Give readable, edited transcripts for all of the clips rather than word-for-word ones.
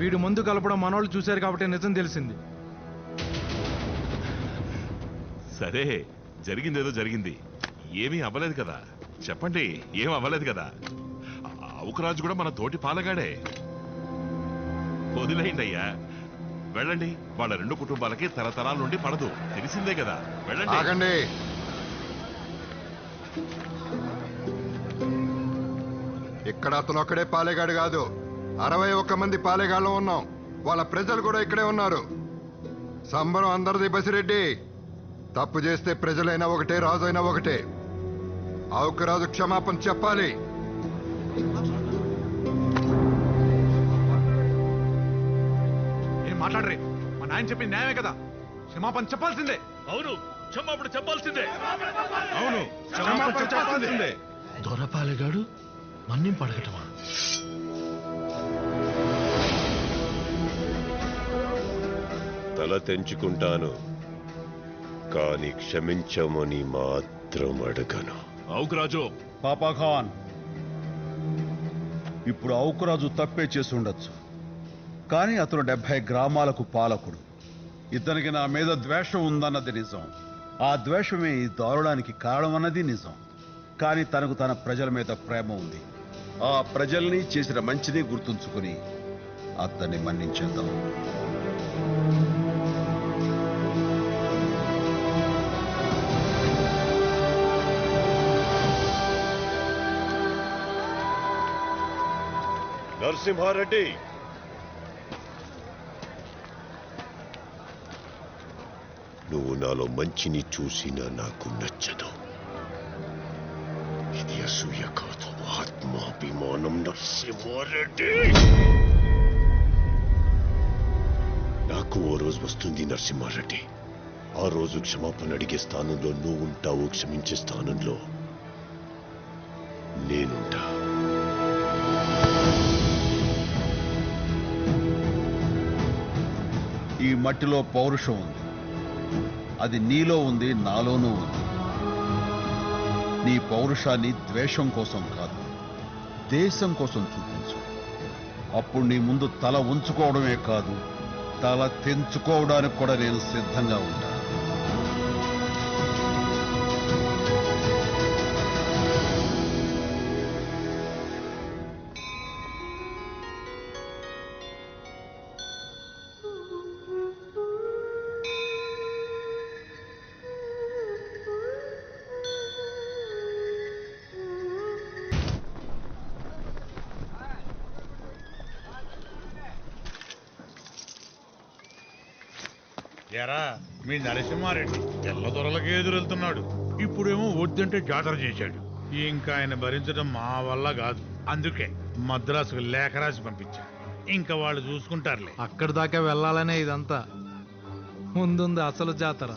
వీడు ముందు కలపడం మనోళ్ళు చూశారు కాబట్టి నిజం తెలిసింది. సరే, జరిగిందేదో జరిగింది. ఏమీ అవ్వలేదు కదా, చెప్పండి. ఏం అవ్వలేదు కదా. అవుకరాజు కూడా మన తోటి పాలగాడే. వదిలేయండి అయ్యా, వెళ్ళండి. వాళ్ళ రెండు కుటుంబాలకి తరతరాల నుండి పడదు, తెలిసిందే కదా. వెళ్ళండి. ఇక్కడ అతను ఒక్కడే పాలేగాడు కాదు, 61 మంది పాలేగాళ్ళు ఉన్నాం. వాళ్ళ ప్రజలు కూడా ఇక్కడే ఉన్నారు. సంబరం అందరిది. బసిరెడ్డి, తప్పు చేస్తే ప్రజలైనా ఒకటే, రాజు అయినా ఒకటే. అవుకరాజు క్షమాపణ చెప్పాలి. ఏం మాట్లాడరే? మా నాయన చెప్పింది న్యాయమే కదా, క్షమాపణ చెప్పాల్సిందే. అవును, క్షమాపణ చెప్పాల్సిందే. అవును, క్షమాపణ చెప్పాల్సిందే. దొరపాలెగాడు మన్నింపు అడగటమా? తల తెంచుకుంటాను, కానీ క్షమించమని మాత్రం అడగను. అవుకరాజు. పాపాఖాన్, ఇప్పుడు అవుకురాజు తప్పే చేసి ఉండొచ్చు, కానీ అతను 70 గ్రామాలకు పాలకుడు. ఇతనికి నా మీద ద్వేషం ఉందన్నది నిజం. ఆ ద్వేషమే ఈ దారుణానికి కారణమన్నది నిజం. కానీ తనకు తన ప్రజల మీద ప్రేమ ఉంది. ఆ ప్రజల్ని చేసిన మంచిని గుర్తుంచుకుని అతన్ని మన్నించేద్దాం. నరసింహారెడ్డి, నువ్వు నాలో మంచిని చూసినా నాకు నచ్చదు. ఇది అసూయ కాదు, ఆత్మాభిమానం. నరసింహారెడ్డి, నాకు ఓ రోజు వస్తుంది నరసింహారెడ్డి. ఆ రోజు క్షమాపణ అడిగే స్థానంలో నువ్వు ఉంటావు, క్షమించే స్థానంలో నేనుంటా. ఈ మట్టిలో పౌరుషం ఉంది, అది నీలో ఉంది, నాలోనూ ఉంది. నీ పౌరుషాన్ని ద్వేషం కోసం కాదు, దేశం కోసం చూపించు. అప్పుడు నీ ముందు తల ఉంచుకోవడమే కాదు, తల తెంచుకోవడానికి కూడా నేను సిద్ధంగా ఉంటాను. ఎరా, మీ నరసింహారెడ్డి తెల్ల దొరలకే ఎదురెళ్తున్నాడు. ఇప్పుడేమో వద్దంటే జాతర చేశాడు. ఇంకా ఆయన భరించడం మా వల్ల కాదు. అందుకే మద్రాసుకు లేఖ రాసి పంపించా. ఇంకా వాళ్ళు చూసుకుంటారులే. అక్కడి దాకా వెళ్ళాలనే ఇదంతా. ముందుంది అసలు జాతర.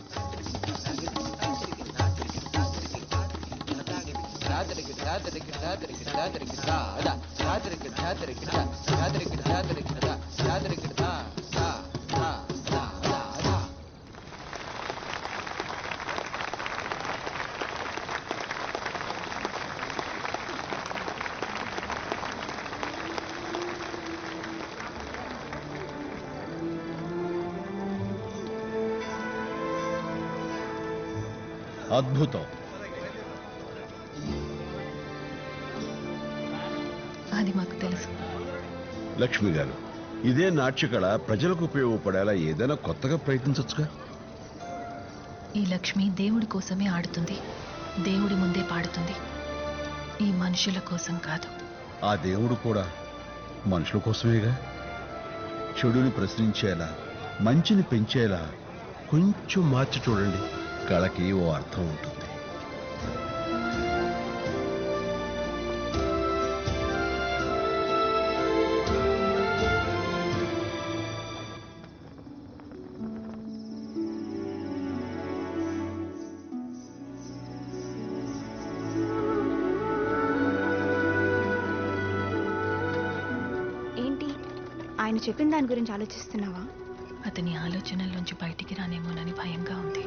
అద్భుతం. అది మాకు తెలుసు. లక్ష్మి గారు, ఇదే నాట్యకళ ప్రజలకు ఉపయోగపడేలా ఏదైనా కొత్తగా ప్రయత్నించొచ్చుగా. ఈ లక్ష్మి దేవుడి కోసమే ఆడుతుంది, దేవుడి ముందే పాడుతుంది, ఈ మనుషుల కోసం కాదు. ఆ దేవుడు కూడా మనుషుల కోసమేగా. చెడుని ప్రశ్నించేలా, మంచిని పెంచేలా కొంచెం మార్చి చూడండి, కళకి ఓ అర్థం ఉంటుంది. ఏంటి, ఆయన చెప్పిన దాని గురించి ఆలోచిస్తున్నావా? అతని ఆలోచనల్లోంచి బయటికి రానేమోనని భయంగా ఉంది.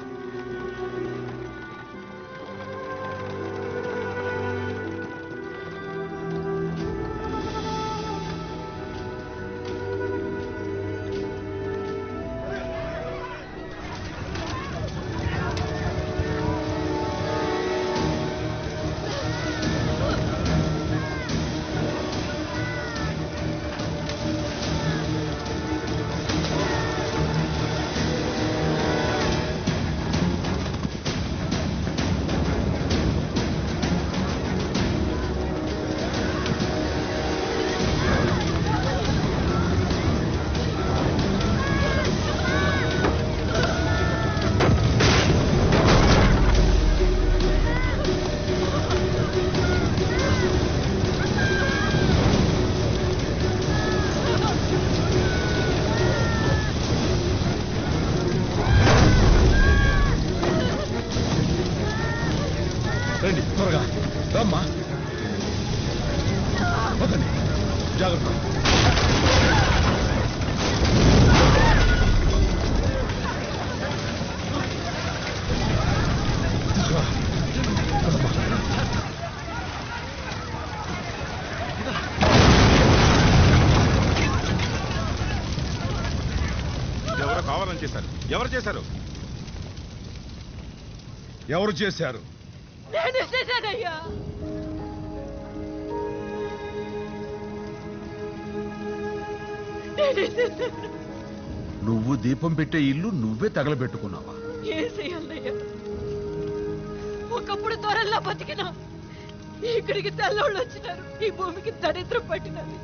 రండి త్వరగా రమ్మా వదండి జాగ్రత్త తీసుకురా. పదమ్మా. ఎవరో కావాలని చేశారు. ఎవరు చేశారు? ఎవరు చేశారు? నేను చేశానయ్యా. నువ్వు దీపం పెట్టే ఇల్లు నువ్వే తగలబెట్టుకున్నావా? ఏం చెయ్యాలయ్యా? ఒకప్పుడు త్వరల్లా బతికినా ఇక్కడికి తెల్లోళ్ళు వచ్చినారు. ఈ భూమికి దరిద్రం పట్టినది.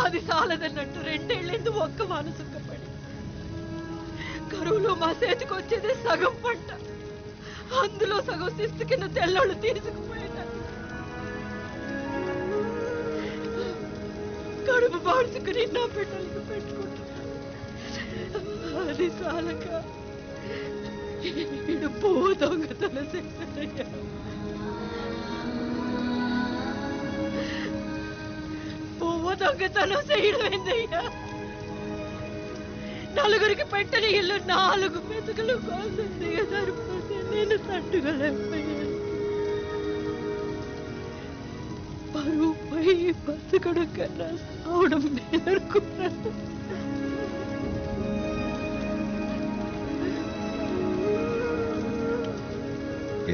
అది చాలదన్నట్టు 2 ఏళ్ళేందు ఒక్క మానసుక్కపడి కరువులో మా చేతికి వచ్చేదే సగం పంట. అందులో సగం శిస్తు కింద తెల్లోళ్ళు తీసుకుపోయినారు. కడుపు పాడుచుకుని నా బిడ్డలకు పెట్టుకుంటున్నాను. అది చాలక ఇడు పువ్వు దొంగతనం చేశానయ్యా. పువ్వు దొంగతనం చేయడం ఏందయ్యా? నలుగురికి పెట్టని ఇల్లు 4 మెతుకులు కోసం దిగజారిపోతే నేను తట్టుకోలేకపోయాను. పరువు పోయి బతకడం కన్నా సావడం నేర్చుకున్నాను.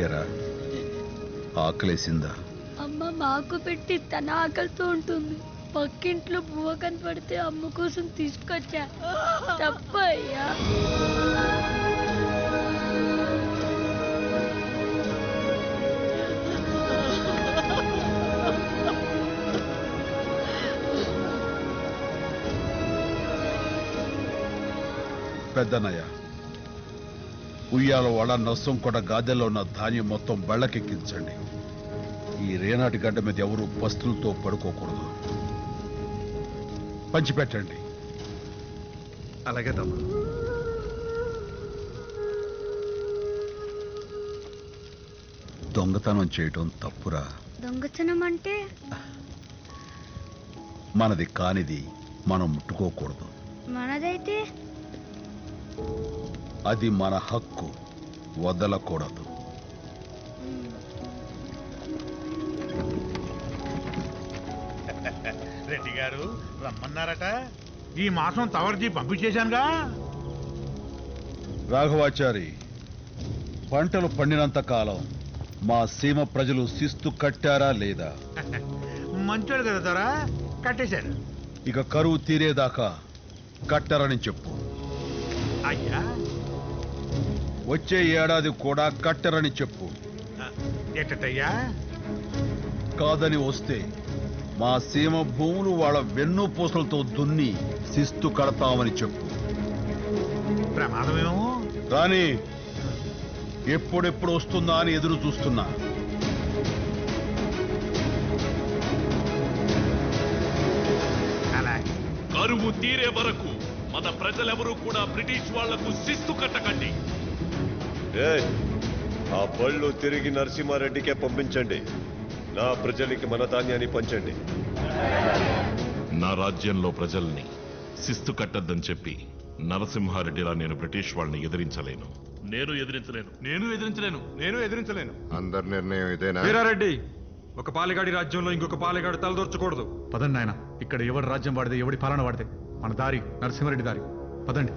ఏరా ఆకలేసిందా? అమ్మ మాకు పెట్టి తన ఆకలితో ఉంటుంది. పక్కింట్లో బువ్వ కనపడితే అమ్మ కోసం తీసుకొచ్చా. తప్పయ్యా. పెద్దన్నయ్య, ఉయ్యాల వాడ నష్టం కూడా గాదెల్లో ఉన్న ధాన్యం మొత్తం బళ్ళకెక్కించండి. ఈ రేనాటి గడ్డ మీద ఎవరు పస్తులతో పడుకోకూడదు. పంచిపెట్టండి. అలాగే తమ్ముడు. దొంగతనం చేయటం తప్పురా. దొంగతనం అంటే మనది కానిది మనం ముట్టుకోకూడదు. మనదైతే అది మన హక్కు, వదలకూడదు. రెడ్డి గారు రమ్మన్నారట. ఈ మాసం తవర్జీ పంపించేశానుగా. రాఘవాచారి, పంటలు పండినంత కాలం మా సీమ ప్రజలు శిస్తు కట్టారా లేదా? మంచోడు కదా దొరా, కట్టేశారు. ఇక కరువు తీరేదాకా కట్టరని చెప్పు. అయ్యా వచ్చే ఏడాది కూడా కట్టరని చెప్పు. ఎట్టయ్యా? కాదని వస్తే మా సీమ భూములు వాళ్ళ వెన్నుపూసలతో దున్ని శిస్తు కడతామని చెప్పు. ప్రమాదమేమో. కానీ ఎప్పుడెప్పుడు వస్తుందా అని ఎదురు చూస్తున్నా. కరువు తీరే వరకు మన ప్రజలెవరూ కూడా బ్రిటిష్ వాళ్లకు శిస్తు కట్టకండి. ఆ బళ్ళు తిరిగి నరసింహారెడ్డికే పంపించండి. నా ప్రజలకి మన ధాన్యాన్ని పంచండి. నా రాజ్యంలో ప్రజల్ని శిస్తు కట్టద్దని చెప్పి నరసింహారెడ్డిలా నేను బ్రిటిష్ వాళ్ళని ఎదిరించలేను. నేను ఎదిరించలేను. అందరి నిర్ణయం ఇదేనా? వీరారెడ్డి, ఒక పాలెగాడి రాజ్యంలో ఇంకొక పాలెగాడు తలదొర్చకూడదు. పదండి నాయన. ఇక్కడ ఎవడి రాజ్యం వాడితే, ఎవడి పాలన వాడితే, మన దారి నరసింహారెడ్డి దారి. పదండి.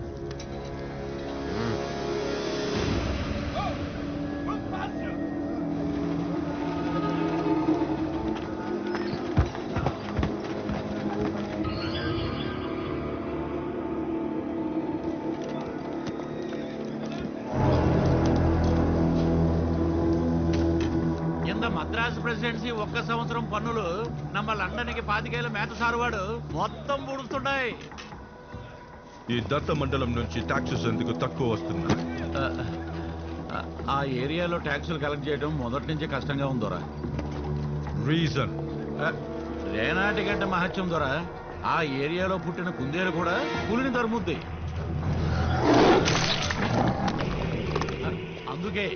మద్రాసు ప్రెసిడెన్సీ 1 సంవత్సరం పన్నులు నమ్మ లండన్కి 25 మేత సారువాడు మొత్తం పుడుతున్నాయి. ఈ దత్త మండలం నుంచి ట్యాక్సెస్ ఎందుకు తక్కువ వస్తున్నాయి? ఆ ఏరియాలో ట్యాక్సులు కలెక్ట్ చేయడం మొదటి నుంచి కష్టంగా ఉందోరా. రీజన్ రేనాటి గంట మహత్యం దొరా. ఆ ఏరియాలో పుట్టిన కుందేలు కూడా పులిని తరుముద్ది. అందుకే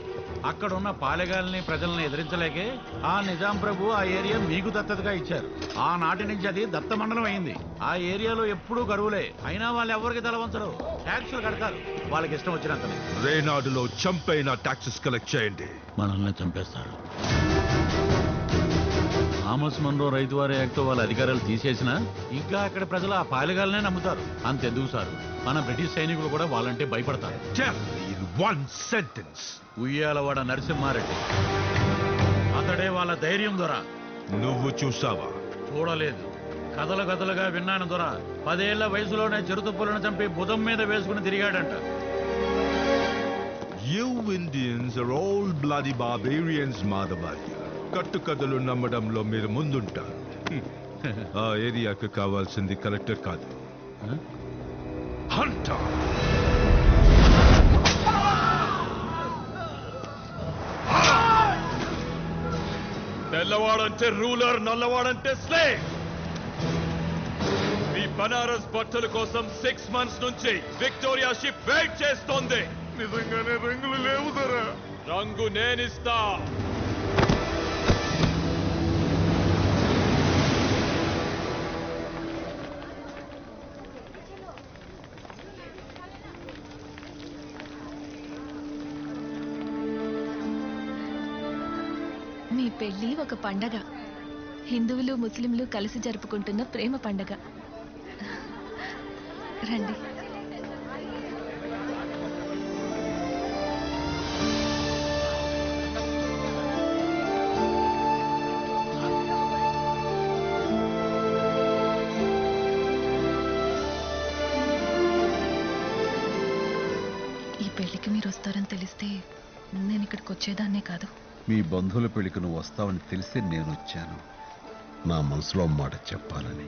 అక్కడున్న పాలెగాల్ని ప్రజల్ని ఎదిరించలేకే ఆ నిజాం ప్రభు ఆ ఏరియా మీకు దత్తతగా ఇచ్చారు. ఆనాటి నుంచి అది దత్త మండలం అయింది. ఆ ఏరియాలో ఎప్పుడూ కరువులే. అయినా వాళ్ళు ఎవరికి తల వంచరు, ట్యాక్సులు కడతారు వాళ్ళకి ఇష్టం వచ్చినంతనే. రేనాడులో చంపైన ట్యాక్సెస్ కలెక్ట్ చేయండి. మనల్ని చంపేస్తారు. థామస్ మన్రో రైతు వారి యాక్ట్ వాళ్ళ అధికారాలు తీసేసినా ఇంకా అక్కడ ప్రజలు ఆ పాలెగాలనే నమ్ముతారు. అంతెందుకు సార్, మన బ్రిటిష్ సైనికులు కూడా వాళ్ళంటే భయపడతారు. ఉయ్యాలవాడ నరసింహారెడ్డి, అతడే వాళ్ళ ధైర్యం దొర. నువ్వు చూసావా? చూడలేదు, కథలు కథలుగా విన్నాను దొర. 10 ఏళ్ల వయసులోనే చిరుతుప్పులను చంపి భుజం మీద వేసుకుని తిరిగాడంట. You Indians are all bloody barbarians, Madhavayya. కట్టుకథలు నమ్మడంలో మీరు ముందుంటారు. ఆ ఏరియాకు కావాల్సింది కలెక్టర్ కాదు, హంటర్. తెల్లవాడంటే రూలర్, నల్లవాడంటే స్లేవ్. మీ బనారస్ బట్టల కోసం 6 months నుంచి విక్టోరియా షిప్ వెయిట్ చేస్తోంది. నిజంగానే రంగులు లేవు ధరా. రంగు నేనిస్తా. మీ పెళ్లి ఒక పండగ. హిందువులు ముస్లింలు కలిసి జరుపుకుంటున్న ప్రేమ పండగ. రండి. ఈ పెళ్లికి మీరు వస్తారని తెలిస్తే నేను ఇక్కడికి వచ్చేదాన్నే కాదు. మీ బంధువుల పెళ్లికి నువ్వు వస్తావని తెలిసి నేను వచ్చాను. నా మనసులో మాట చెప్పాలని.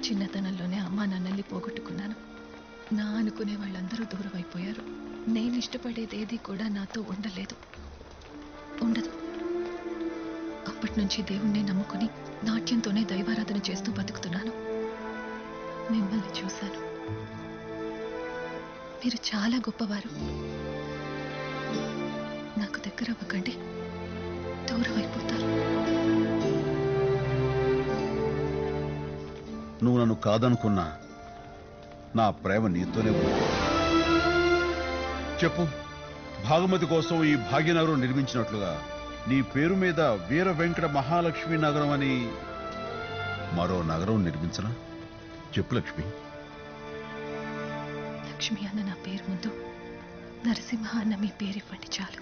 చిన్నతనంలోనే అమ్మా నాన్నల్ని పోగొట్టుకున్నాను. నా అనుకునే వాళ్ళందరూ దూరం అయిపోయారు. నేను ఇష్టపడేదేది కూడా నాతో ఉండలేదు, ఉండదు. అప్పటి నుంచి దేవుణ్ణి నమ్ముకుని నాట్యంతోనే దైవారాధన చేస్తూ బతుకుతున్నాను. మిమ్మల్ని చూశాను. మీరు చాలా గొప్పవారు. నాకు దగ్గర అవ్వకండి, దూరం అయిపోతారు. నువ్వు నన్ను కాదనుకున్నా నా ప్రేమ నీతోనే ఉంది. చెప్పు, భాగమతి కోసం ఈ భాగ్యనగరం నిర్మించినట్లుగా నీ పేరు మీద వీర వెంకట మహాలక్ష్మి నగరం అని మరో నగరం నిర్మించనా? చెప్పు లక్ష్మి. లక్ష్మి అన్న నా పేరు ముందు నరసింహ అన్న మీ పేరు ఇవ్వండి చాలు.